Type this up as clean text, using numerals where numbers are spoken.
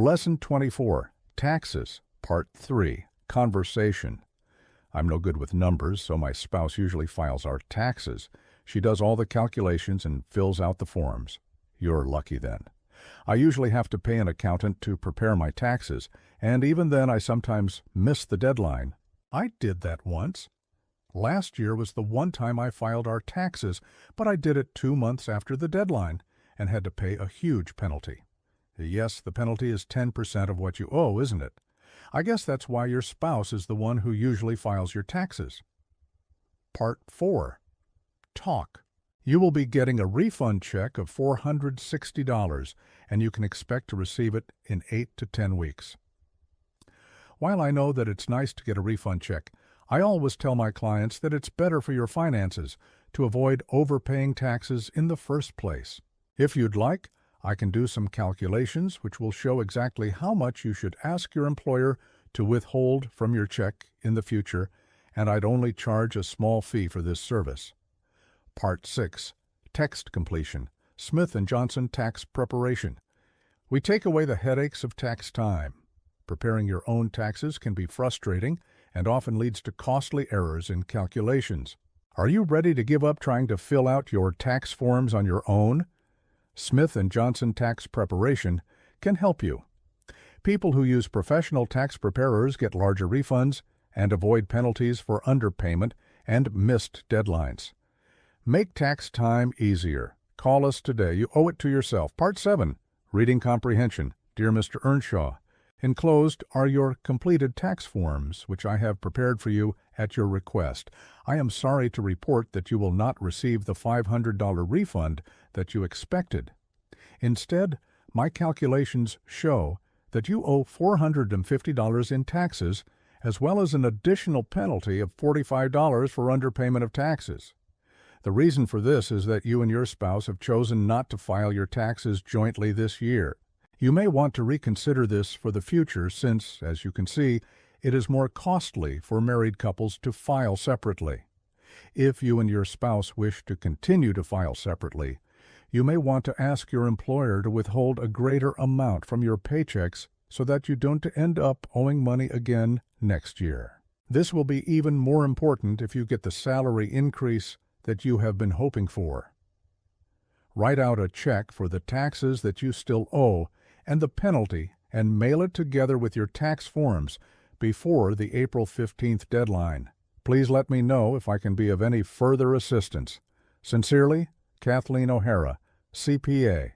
Lesson 24, Taxes, Part 3, Conversation. I'm no good with numbers, so my spouse usually files our taxes. She does all the calculations and fills out the forms. You're lucky then. I usually have to pay an accountant to prepare my taxes, and even then I sometimes miss the deadline. I did that once. Last year was the one time I filed our taxes, but I did it 2 months after the deadline and had to pay a huge penalty. Yes, the penalty is 10% of what you owe, isn't it? I guess that's why your spouse is the one who usually files your taxes. Part 4. Talk. You will be getting a refund check of $460, and you can expect to receive it in 8 to 10 weeks. While I know that it's nice to get a refund check, I always tell my clients that it's better for your finances to avoid overpaying taxes in the first place. If you'd like, I can do some calculations which will show exactly how much you should ask your employer to withhold from your check in the future, and I'd only charge a small fee for this service. Part 6. Text Completion. Smith & Johnson Tax Preparation. We take away the headaches of tax time. Preparing your own taxes can be frustrating and often leads to costly errors in calculations. Are you ready to give up trying to fill out your tax forms on your own? Smith & Johnson Tax Preparation can help you. People who use professional tax preparers get larger refunds and avoid penalties for underpayment and missed deadlines. Make tax time easier. Call us today. You owe it to yourself. Part 7. Reading Comprehension. Dear Mr. Earnshaw, enclosed are your completed tax forms, which I have prepared for you at your request. I am sorry to report that you will not receive the $500 refund that you expected. Instead, my calculations show that you owe $450 in taxes, as well as an additional penalty of $45 for underpayment of taxes. The reason for this is that you and your spouse have chosen not to file your taxes jointly this year. You may want to reconsider this for the future since, as you can see, it is more costly for married couples to file separately. If you and your spouse wish to continue to file separately, you may want to ask your employer to withhold a greater amount from your paychecks so that you don't end up owing money again next year. This will be even more important if you get the salary increase that you have been hoping for. Write out a check for the taxes that you still owe and the penalty and mail it together with your tax forms before the April 15th deadline. Please let me know if I can be of any further assistance. Sincerely, Kathleen O'Hara, CPA.